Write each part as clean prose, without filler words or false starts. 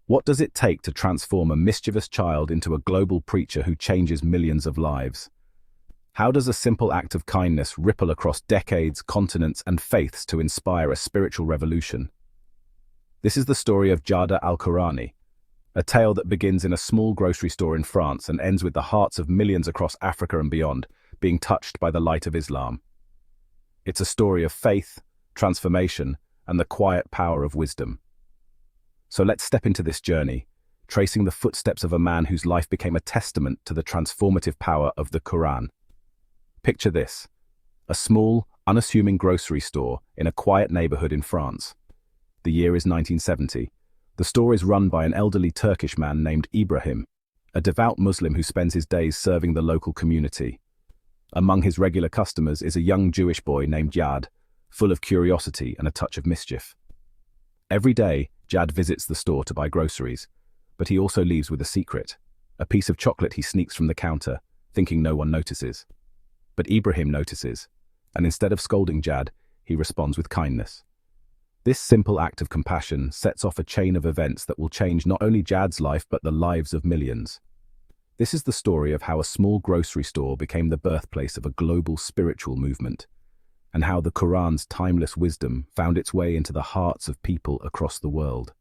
What does it take to transform a mischievous child into a global preacher who changes millions of lives? How does a simple act of kindness ripple across decades, continents, and faiths to inspire a spiritual revolution? This is the story of Jada al-Qurani, a tale that begins in a small grocery store in France and ends with the hearts of millions across Africa and beyond being touched by the light of Islam. It's a story of faith, transformation, and the quiet power of wisdom. So let's step into this journey, tracing the footsteps of a man whose life became a testament to the transformative power of the Quran. Picture this: a small, unassuming grocery store in a quiet neighborhood in France. The year is 1970. The store is run by an elderly Turkish man named Ibrahim, a devout Muslim who spends his days serving the local community. Among his regular customers is a young Jewish boy named Jad, full of curiosity and a touch of mischief. Every day, Jad visits the store to buy groceries, but he also leaves with a secret, a piece of chocolate he sneaks from the counter, thinking no one notices. But Ibrahim notices, and instead of scolding Jad, he responds with kindness. This simple act of compassion sets off a chain of events that will change not only Jad's life but the lives of millions. This is the story of how a small grocery store became the birthplace of a global spiritual movement, and how the Quran's timeless wisdom found its way into the hearts of people across the world.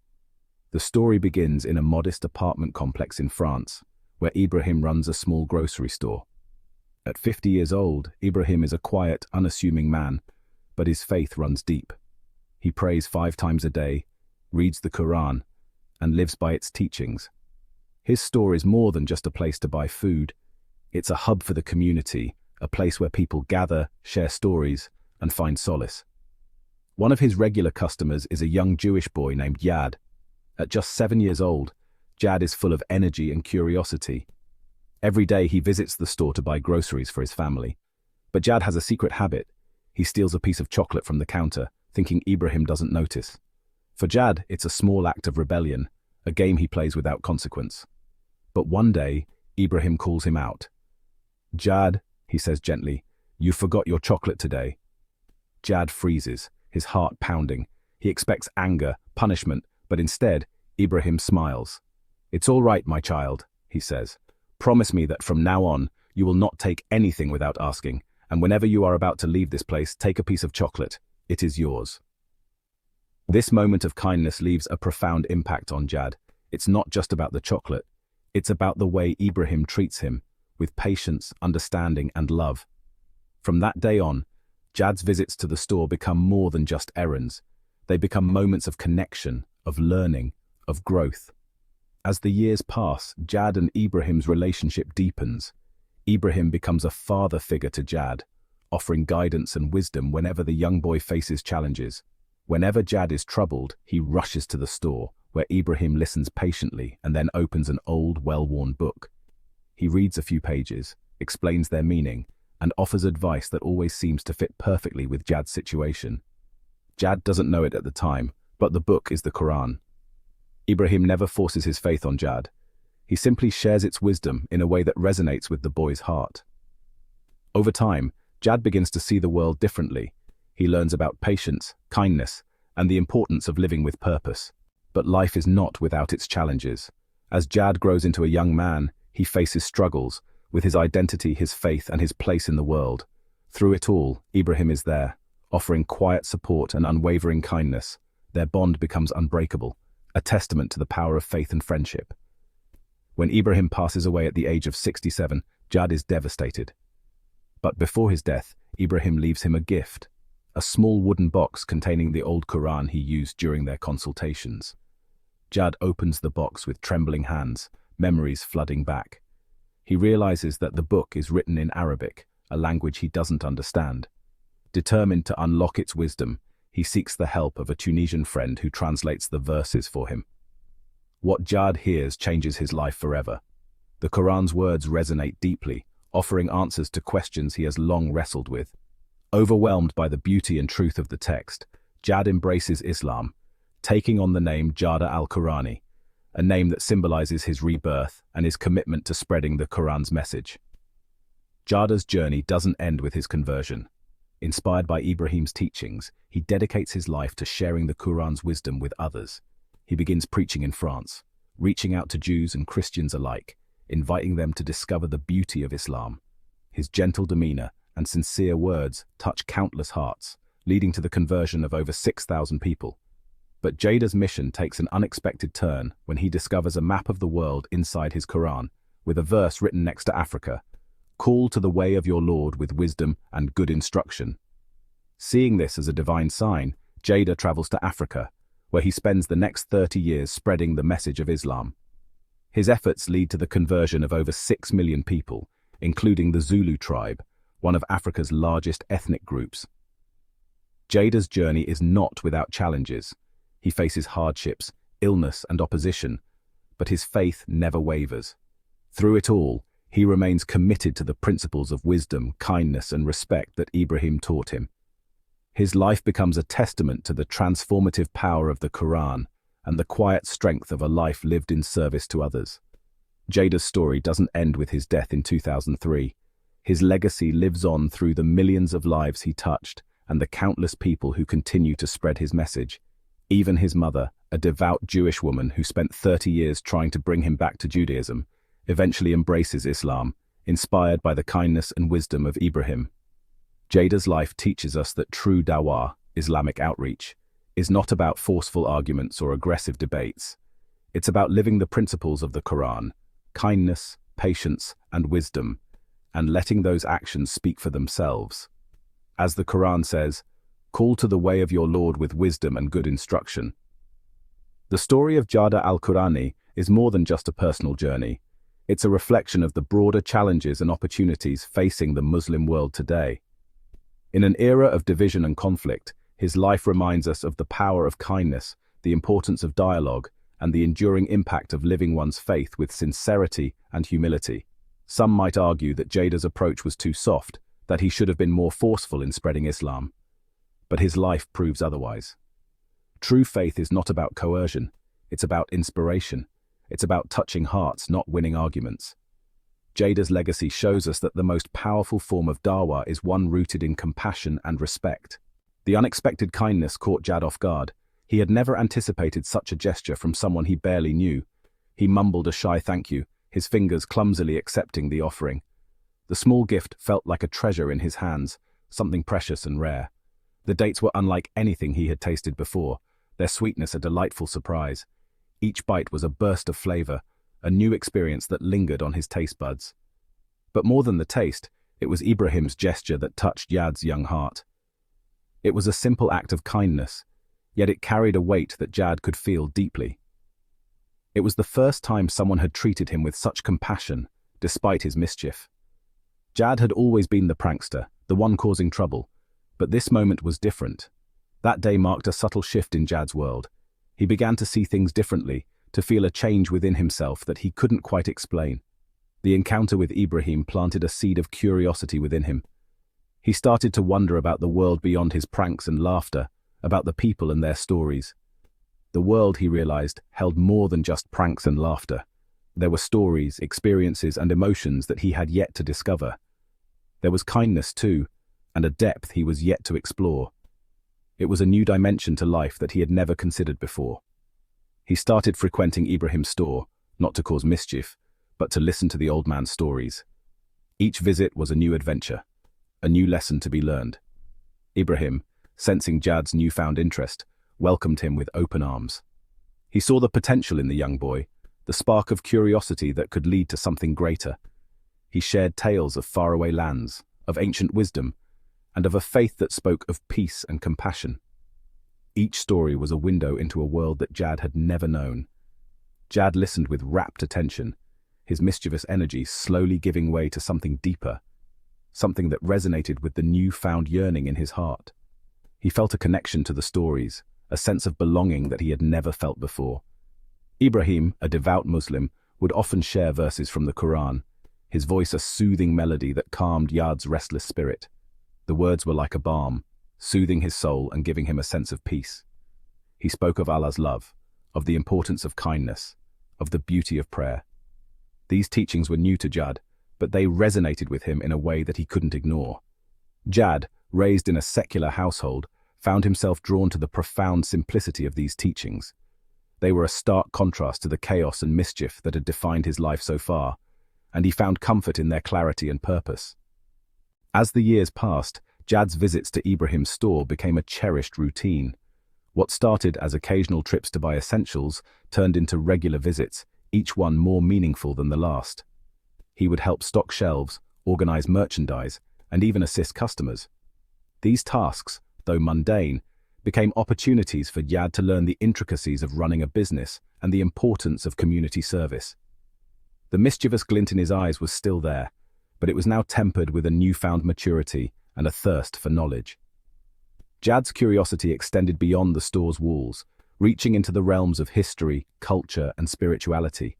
The story begins in a modest apartment complex in France, where Ibrahim runs a small grocery store. At 50 years old, Ibrahim is a quiet, unassuming man, but his faith runs deep. He prays 5 times a day, reads the Quran, and lives by its teachings. His store is more than just a place to buy food. It's a hub for the community, a place where people gather, share stories, and find solace. One of his regular customers is a young Jewish boy named Jad. At just 7 years old, Jad is full of energy and curiosity. Every day he visits the store to buy groceries for his family. But Jad has a secret habit. He steals a piece of chocolate from the counter, thinking Ibrahim doesn't notice. For Jad, it's a small act of rebellion, a game he plays without consequence. But one day, Ibrahim calls him out. "Jad," he says gently, "you forgot your chocolate today." Jad freezes, his heart pounding. He expects anger, punishment, but instead, Ibrahim smiles. "It's all right, my child," he says. "Promise me that from now on, you will not take anything without asking, and whenever you are about to leave this place, take a piece of chocolate. It is yours." This moment of kindness leaves a profound impact on Jad. It's not just about the chocolate. It's about the way Ibrahim treats him, with patience, understanding, and love. From that day on, Jad's visits to the store become more than just errands. They become moments of connection, of learning, of growth. As the years pass, Jad and Ibrahim's relationship deepens. Ibrahim becomes a father figure to Jad, offering guidance and wisdom whenever the young boy faces challenges. Whenever Jad is troubled, he rushes to the store, where Ibrahim listens patiently and then opens an old, well-worn book. He reads a few pages, explains their meaning, and offers advice that always seems to fit perfectly with Jad's situation. Jad doesn't know it at the time, but the book is the Quran. Ibrahim never forces his faith on Jad. He simply shares its wisdom in a way that resonates with the boy's heart. Over time, Jad begins to see the world differently. He learns about patience, kindness, and the importance of living with purpose. But life is not without its challenges. As Jad grows into a young man, he faces struggles with his identity, his faith, and his place in the world. Through it all, Ibrahim is there, offering quiet support and unwavering kindness. Their bond becomes unbreakable, a testament to the power of faith and friendship. When Ibrahim passes away at the age of 67, Jad is devastated. But before his death, Ibrahim leaves him a gift, a small wooden box containing the old Quran he used during their consultations. Jad opens the box with trembling hands, memories flooding back. He realizes that the book is written in Arabic, a language he doesn't understand. Determined to unlock its wisdom, he seeks the help of a Tunisian friend who translates the verses for him. What Jad hears changes his life forever. The Quran's words resonate deeply, offering answers to questions he has long wrestled with. Overwhelmed by the beauty and truth of the text, Jad embraces Islam, taking on the name Jada al-Qurani, a name that symbolizes his rebirth and his commitment to spreading the Quran's message. Jada's journey doesn't end with his conversion. Inspired by Ibrahim's teachings, he dedicates his life to sharing the Quran's wisdom with others. He begins preaching in France, reaching out to Jews and Christians alike, inviting them to discover the beauty of Islam. His gentle demeanor and sincere words touch countless hearts, leading to the conversion of over 6,000 people. But Jada's mission takes an unexpected turn when he discovers a map of the world inside his Quran, with a verse written next to Africa: "Call to the way of your Lord with wisdom and good instruction." Seeing this as a divine sign, Jada travels to Africa, where he spends the next 30 years spreading the message of Islam. His efforts lead to the conversion of over 6 million people, including the Zulu tribe, one of Africa's largest ethnic groups. Jada's journey is not without challenges. He faces hardships, illness, and opposition, but his faith never wavers. Through it all, he remains committed to the principles of wisdom, kindness, and respect that Ibrahim taught him. His life becomes a testament to the transformative power of the Quran and the quiet strength of a life lived in service to others. Jada's story doesn't end with his death in 2003. His legacy lives on through the millions of lives he touched and the countless people who continue to spread his message. Even his mother, a devout Jewish woman who spent 30 years trying to bring him back to Judaism, eventually embraces Islam, inspired by the kindness and wisdom of Ibrahim. Jada's life teaches us that true dawah, Islamic outreach, is not about forceful arguments or aggressive debates. It's about living the principles of the Quran: kindness, patience, and wisdom, and letting those actions speak for themselves. As the Quran says, "Call to the way of your Lord with wisdom and good instruction." The story of Jada al-Qurani is more than just a personal journey. It's a reflection of the broader challenges and opportunities facing the Muslim world today. In an era of division and conflict, his life reminds us of the power of kindness, the importance of dialogue, and the enduring impact of living one's faith with sincerity and humility. Some might argue that Jada's approach was too soft, that he should have been more forceful in spreading Islam. But his life proves otherwise. True faith is not about coercion, it's about inspiration. It's about touching hearts, not winning arguments. Jada's legacy shows us that the most powerful form of dawah is one rooted in compassion and respect. The unexpected kindness caught Jad off guard. He had never anticipated such a gesture from someone he barely knew. He mumbled a shy thank you, his fingers clumsily accepting the offering. The small gift felt like a treasure in his hands, something precious and rare. The dates were unlike anything he had tasted before, their sweetness a delightful surprise. Each bite was a burst of flavor, a new experience that lingered on his taste buds. But more than the taste, it was Ibrahim's gesture that touched Jad's young heart. It was a simple act of kindness, yet it carried a weight that Jad could feel deeply. It was the first time someone had treated him with such compassion, despite his mischief. Jad had always been the prankster, the one causing trouble, but this moment was different. That day marked a subtle shift in Jad's world. He began to see things differently, to feel a change within himself that he couldn't quite explain. The encounter with Ibrahim planted a seed of curiosity within him. He started to wonder about the world beyond his pranks and laughter, about the people and their stories. The world, he realized, held more than just pranks and laughter. There were stories, experiences, and emotions that he had yet to discover. There was kindness too, and a depth he was yet to explore. It was a new dimension to life that he had never considered before. He started frequenting Ibrahim's store, not to cause mischief, but to listen to the old man's stories. Each visit was a new adventure, a new lesson to be learned. Ibrahim, sensing Jad's newfound interest, welcomed him with open arms. He saw the potential in the young boy, the spark of curiosity that could lead to something greater. He shared tales of faraway lands, of ancient wisdom, and of a faith that spoke of peace and compassion. Each story was a window into a world that Jad had never known. Jad listened with rapt attention, his mischievous energy slowly giving way to something deeper, something that resonated with the newfound yearning in his heart. He felt a connection to the stories, a sense of belonging that he had never felt before. Ibrahim, a devout Muslim, would often share verses from the Quran, his voice a soothing melody that calmed Jad's restless spirit. The words were like a balm, soothing his soul and giving him a sense of peace. He spoke of Allah's love, of the importance of kindness, of the beauty of prayer. These teachings were new to Jad, but they resonated with him in a way that he couldn't ignore. Jad, raised in a secular household, found himself drawn to the profound simplicity of these teachings. They were a stark contrast to the chaos and mischief that had defined his life so far, and he found comfort in their clarity and purpose. As the years passed, Jad's visits to Ibrahim's store became a cherished routine. What started as occasional trips to buy essentials turned into regular visits, each one more meaningful than the last. He would help stock shelves, organize merchandise, and even assist customers. These tasks, though mundane, became opportunities for Jad to learn the intricacies of running a business and the importance of community service. The mischievous glint in his eyes was still there, but it was now tempered with a newfound maturity and a thirst for knowledge. Jad's curiosity extended beyond the store's walls, reaching into the realms of history, culture, and spirituality.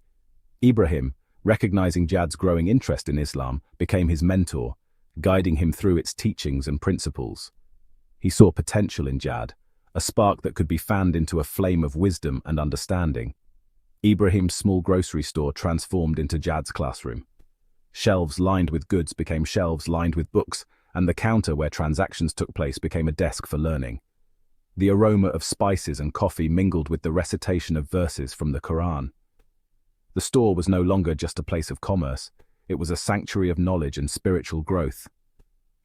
Ibrahim, recognizing Jad's growing interest in Islam, became his mentor, guiding him through its teachings and principles. He saw potential in Jad, a spark that could be fanned into a flame of wisdom and understanding. Ibrahim's small grocery store transformed into Jad's classroom. Shelves lined with goods became shelves lined with books, and the counter where transactions took place became a desk for learning. The aroma of spices and coffee mingled with the recitation of verses from the Quran. The store was no longer just a place of commerce, it was a sanctuary of knowledge and spiritual growth.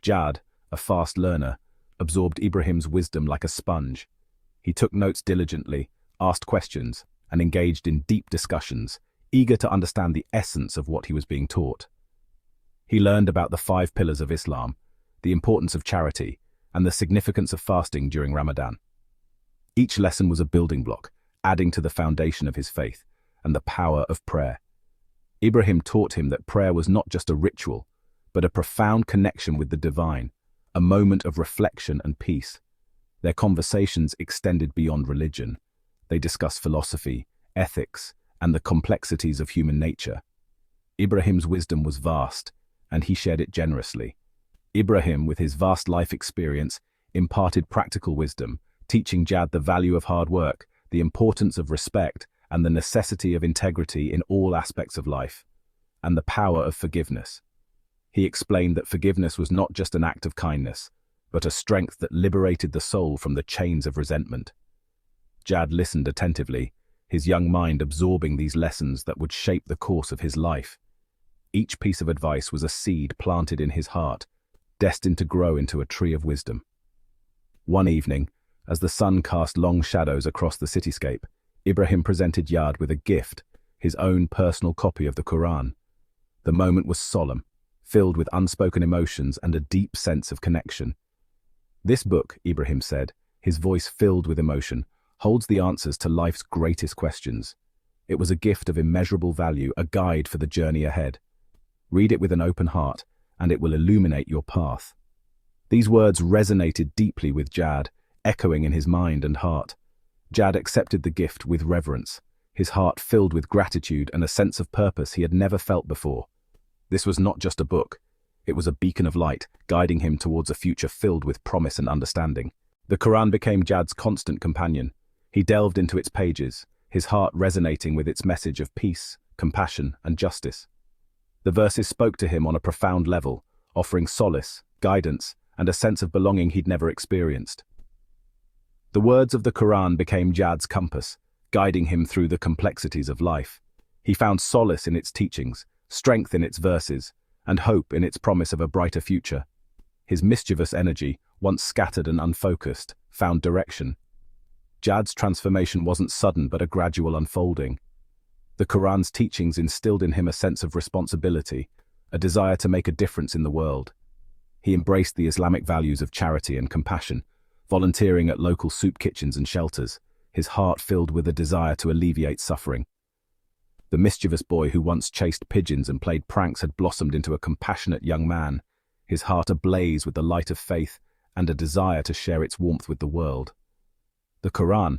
Jad, a fast learner, absorbed Ibrahim's wisdom like a sponge. He took notes diligently, asked questions, and engaged in deep discussions, eager to understand the essence of what he was being taught. He learned about the 5 pillars of Islam, the importance of charity, and the significance of fasting during Ramadan. Each lesson was a building block, adding to the foundation of his faith and the power of prayer. Ibrahim taught him that prayer was not just a ritual, but a profound connection with the divine, a moment of reflection and peace. Their conversations extended beyond religion. They discussed philosophy, ethics, and the complexities of human nature. Ibrahim's wisdom was vast, and he shared it generously. Ibrahim, with his vast life experience, imparted practical wisdom, teaching Jad the value of hard work, the importance of respect, and the necessity of integrity in all aspects of life, and the power of forgiveness. He explained that forgiveness was not just an act of kindness, but a strength that liberated the soul from the chains of resentment. Jad listened attentively, his young mind absorbing these lessons that would shape the course of his life. Each piece of advice was a seed planted in his heart, destined to grow into a tree of wisdom. One evening, as the sun cast long shadows across the cityscape, Ibrahim presented Jad with a gift, his own personal copy of the Quran. The moment was solemn, filled with unspoken emotions and a deep sense of connection. "This book," Ibrahim said, his voice filled with emotion, "holds the answers to life's greatest questions. It was a gift of immeasurable value, a guide for the journey ahead. Read it with an open heart, and it will illuminate your path." These words resonated deeply with Jad, echoing in his mind and heart. Jad accepted the gift with reverence, his heart filled with gratitude and a sense of purpose he had never felt before. This was not just a book, it was a beacon of light, guiding him towards a future filled with promise and understanding. The Quran became Jad's constant companion. He delved into its pages, his heart resonating with its message of peace, compassion, and justice. The verses spoke to him on a profound level, offering solace, guidance, and a sense of belonging he'd never experienced. The words of the Quran became Jad's compass, guiding him through the complexities of life. He found solace in its teachings, strength in its verses, and hope in its promise of a brighter future. His mischievous energy, once scattered and unfocused, found direction. Jad's transformation wasn't sudden but a gradual unfolding. The Quran's teachings instilled in him a sense of responsibility, a desire to make a difference in the world. He embraced the Islamic values of charity and compassion, volunteering at local soup kitchens and shelters, his heart filled with a desire to alleviate suffering. The mischievous boy who once chased pigeons and played pranks had blossomed into a compassionate young man, his heart ablaze with the light of faith and a desire to share its warmth with the world. The Quran,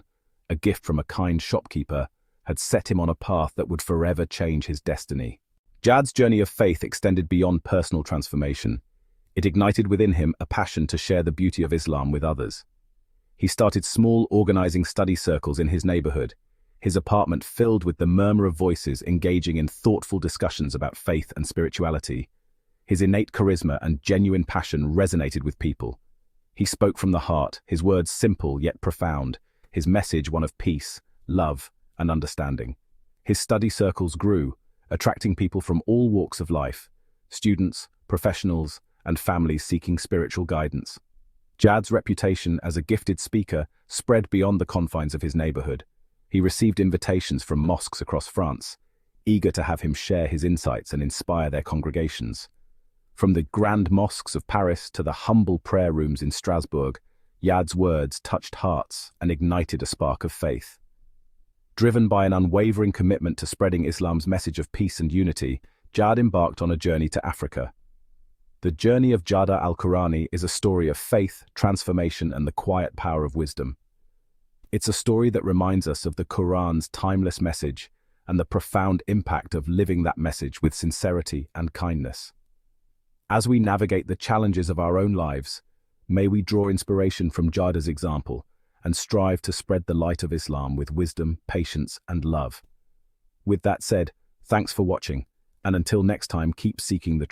a gift from a kind shopkeeper, had set him on a path that would forever change his destiny. Jad's journey of faith extended beyond personal transformation. It ignited within him a passion to share the beauty of Islam with others. He started small, organizing study circles in his neighborhood, his apartment filled with the murmur of voices engaging in thoughtful discussions about faith and spirituality. His innate charisma and genuine passion resonated with people. He spoke from the heart, his words simple yet profound, his message one of peace, love, and understanding. His study circles grew, attracting people from all walks of life, students, professionals, and families seeking spiritual guidance. Jad's reputation as a gifted speaker spread beyond the confines of his neighborhood. He received invitations from mosques across France, eager to have him share his insights and inspire their congregations. From the grand mosques of Paris to the humble prayer rooms in Strasbourg, Jad's words touched hearts and ignited a spark of faith. Driven by an unwavering commitment to spreading Islam's message of peace and unity, Jad embarked on a journey to Africa. The journey of Jada al-Qurani is a story of faith, transformation, and the quiet power of wisdom. It's a story that reminds us of the Quran's timeless message and the profound impact of living that message with sincerity and kindness. As we navigate the challenges of our own lives, may we draw inspiration from Jada's example and strive to spread the light of Islam with wisdom, patience, and love. With that said, thanks for watching, and until next time, keep seeking the truth.